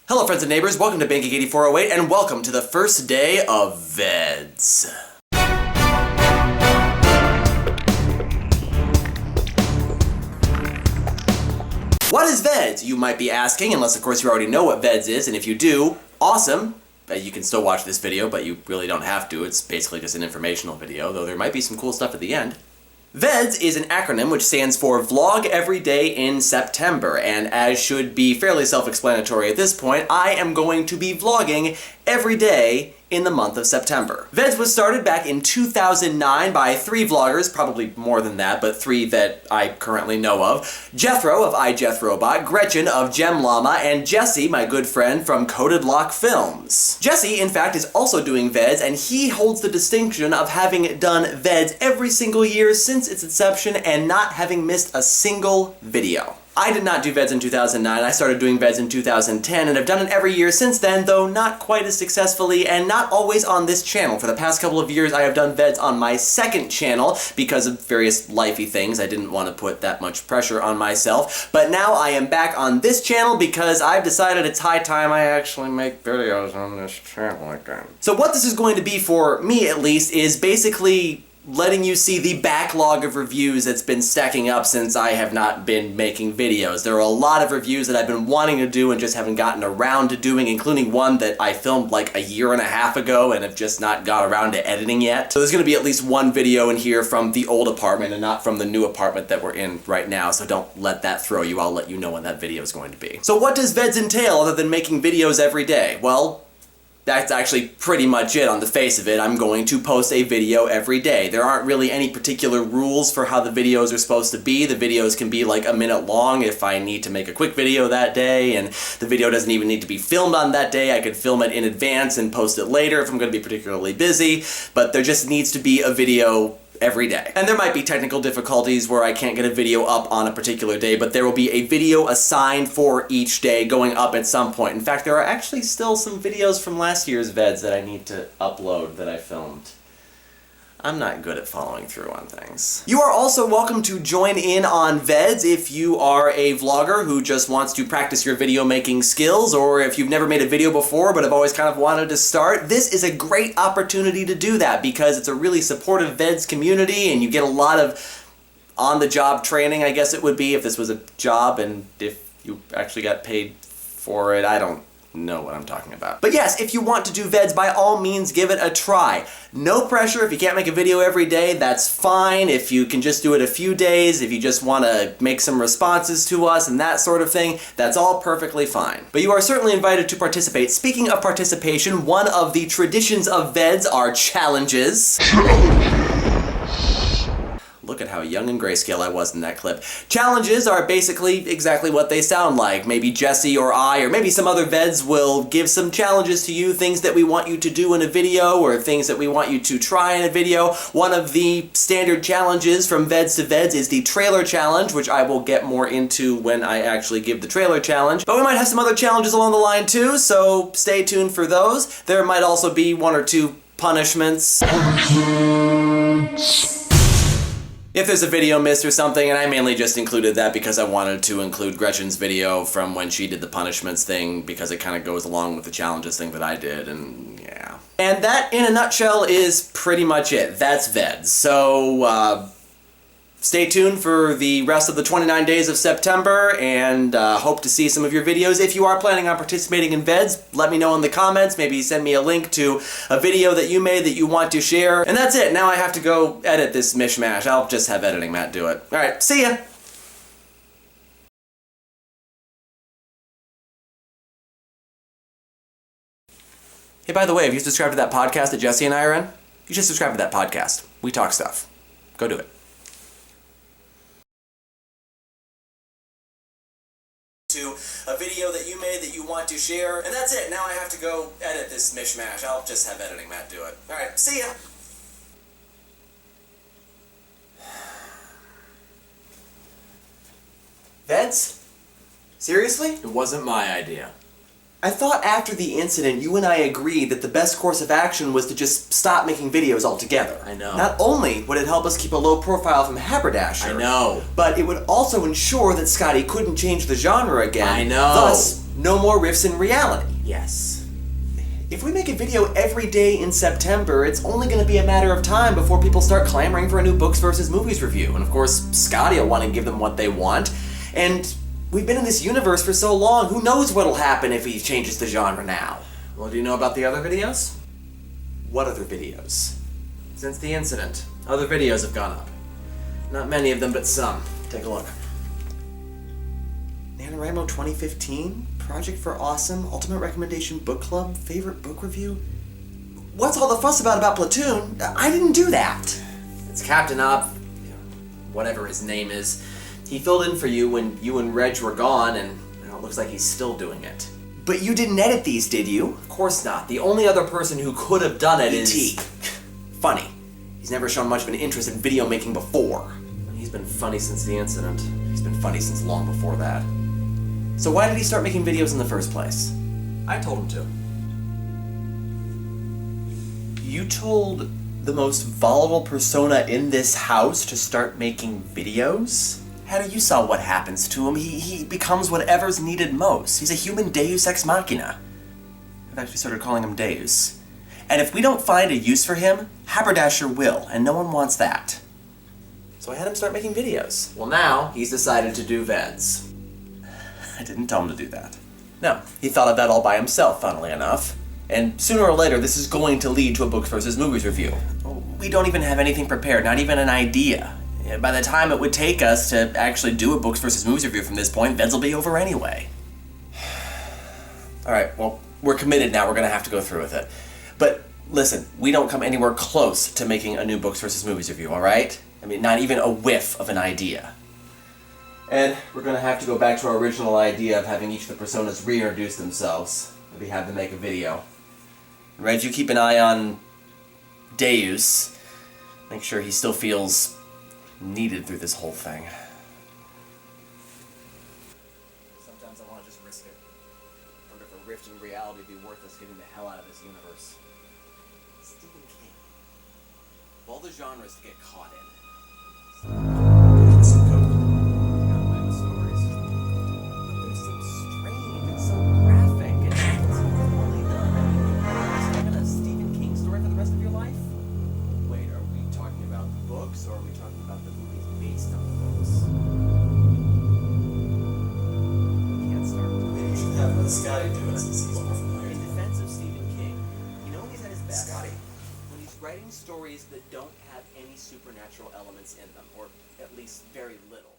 Hello friends and neighbors, welcome to Banking 8408 and welcome to the first day of VEDS. What is VEDS, you might be asking, unless of course you already know what VEDS is, and if you do, awesome. You can still watch this video, but you really don't have to. It's basically just an informational video, though there might be some cool stuff at the end. VEDS is an acronym which stands for Vlog Every Day in September, and as should be fairly self-explanatory at this point, I am going to be vlogging every day in the month of September. VEDS was started back in 2009 by 3 vloggers, probably more than that, but 3 that I currently know of. Jethro of iJethRobot, Gretchen of GemLlama, and Jesse, my good friend from Coded Lock Films. Jesse, in fact, is also doing VEDS, and he holds the distinction of having done VEDS every single year since its inception and not having missed a single video. I did not do VEDS in 2009, I started doing VEDS in 2010, and have done it every year since then, though not quite as successfully, and not always on this channel. For the past couple of years, I have done VEDS on my second channel, because of various lifey things. I didn't want to put that much pressure on myself, but now I am back on this channel because I've decided it's high time I actually make videos on this channel again. So what this is going to be, for me at least, is basically letting you see the backlog of reviews that's been stacking up since I have not been making videos. There are a lot of reviews that I've been wanting to do and just haven't gotten around to doing, including one that I filmed like a year and a half ago and have just not got around to editing yet. So there's going to be at least one video in here from the old apartment and not from the new apartment that we're in right now, so don't let that throw you. I'll let you know when that video is going to be. So what does VEDS entail other than making videos every day? Well, that's actually pretty much it on the face of it. I'm going to post a video every day. There aren't really any particular rules for how the videos are supposed to be. The videos can be like a minute long if I need to make a quick video that day, and the video doesn't even need to be filmed on that day. I could film it in advance and post it later if I'm going to be particularly busy, but there just needs to be a video every day. And there might be technical difficulties where I can't get a video up on a particular day, but there will be a video assigned for each day going up at some point. In fact, there are actually still some videos from last year's VEDS that I need to upload that I filmed. I'm not good at following through on things. You are also welcome to join in on VEDS if you are a vlogger who just wants to practice your video making skills, or if you've never made a video before but have always kind of wanted to start. This is a great opportunity to do that because it's a really supportive VEDS community and you get a lot of on-the-job training, I guess it would be if this was a job and if you actually got paid for it. I don't know what I'm talking about. But yes, if you want to do VEDS, by all means give it a try. No pressure. If you can't make a video every day, that's fine. If you can just do it a few days, if you just want to make some responses to us and that sort of thing, that's all perfectly fine. But you are certainly invited to participate. Speaking of participation, one of the traditions of VEDS are challenges. Look at how young and grayscale I was in that clip. Challenges are basically exactly what they sound like. Maybe Jesse or I, or maybe some other VEDS will give some challenges to you, things that we want you to do in a video, or things that we want you to try in a video. One of the standard challenges from VEDS to VEDS is the trailer challenge, which I will get more into when I actually give the trailer challenge. But we might have some other challenges along the line too, so stay tuned for those. There might also be 1 or 2 punishments. If there's a video missed or something, and I mainly just included that because I wanted to include Gretchen's video from when she did the punishments thing, because it kind of goes along with the challenges thing that I did, and yeah. And that, in a nutshell, is pretty much it. That's VEDS. So, stay tuned for the rest of the 29 days of September, and hope to see some of your videos. If you are planning on participating in VEDS, let me know in the comments. Maybe send me a link to a video that you made that you want to share. And that's it. Now I have to go edit this mishmash. I'll just have Editing Matt do it. Alright, see ya! Hey, by the way, have you subscribed to that podcast that Jesse and I are in? You should subscribe to that podcast. We talk stuff. Go do it. To a video that you made that you want to share. And that's it. Now I have to go edit this mishmash. I'll just have Editing Matt do it. Alright, see ya! VEDS? Seriously? It wasn't my idea. I thought after the incident, you and I agreed that the best course of action was to just stop making videos altogether. I know. Not only would it help us keep a low profile from Haberdasher, I know, but it would also ensure that Scotty couldn't change the genre again. I know. Thus, No more rifts in reality, yes. If we make a video every day in September, it's only going to be a matter of time before people start clamoring for a new books versus movies review. And of course, Scotty will want to give them what they want. And we've been in this universe for so long, who knows what'll happen if he changes the genre now? Well, do you know about the other videos? What other videos? Since the incident, other videos have gone up. Not many of them, but some. Take a look. NaNoWriMo 2015? Project for Awesome? Ultimate Recommendation Book Club? Favorite Book Review? What's all the fuss about Platoon? I didn't do that! It's Captain Ob... whatever his name is. He filled in for you when you and Reg were gone, and it looks like he's still doing it. But you didn't edit these, did you? Of course not. The only other person who could have done it is... E.T. Funny. He's never shown much of an interest in video making before. He's been funny since the incident. He's been funny since long before that. So why did he start making videos in the first place? I told him to. You told the most volatile persona in this house to start making videos? Hedda, you saw what happens to him. He becomes whatever's needed most. He's a human deus ex machina. I've actually started calling him Deus. And if we don't find a use for him, Haberdasher will, and no one wants that. So I had him start making videos. Well, now he's decided to do VEDS. I didn't tell him to do that. No, he thought of that all by himself, funnily enough. And sooner or later, this is going to lead to a books versus movies review. We don't even have anything prepared, not even an idea. By the time it would take us to actually do a books versus movies review from this point, VEDS will be over anyway. Alright, well, we're committed now. We're going to have to go through with it. But listen, we don't come anywhere close to making a new books versus movies review, alright? I mean, not even a whiff of an idea. And we're going to have to go back to our original idea of having each of the personas reintroduce themselves. Maybe have them make a video. Reg, you keep an eye on Deus. Make sure he still feels needed through this whole thing. Sometimes I want to just risk it. I wonder if a rift in reality would be worth us getting the hell out of this universe. Stephen King. Of all the genres to get caught in. Some coke. The stories. They're so strange and so graphic and so poorly done. Is that a Stephen King story for the rest of your life? Wait, are we talking about books, or are we talking about the movies based on the books? We can't start. Maybe you should have Scotty do it since he's more familiar. In defense of Stephen King, you know when he's at his best? Scotty. When he's writing stories that don't have any supernatural elements in them, or at least very little.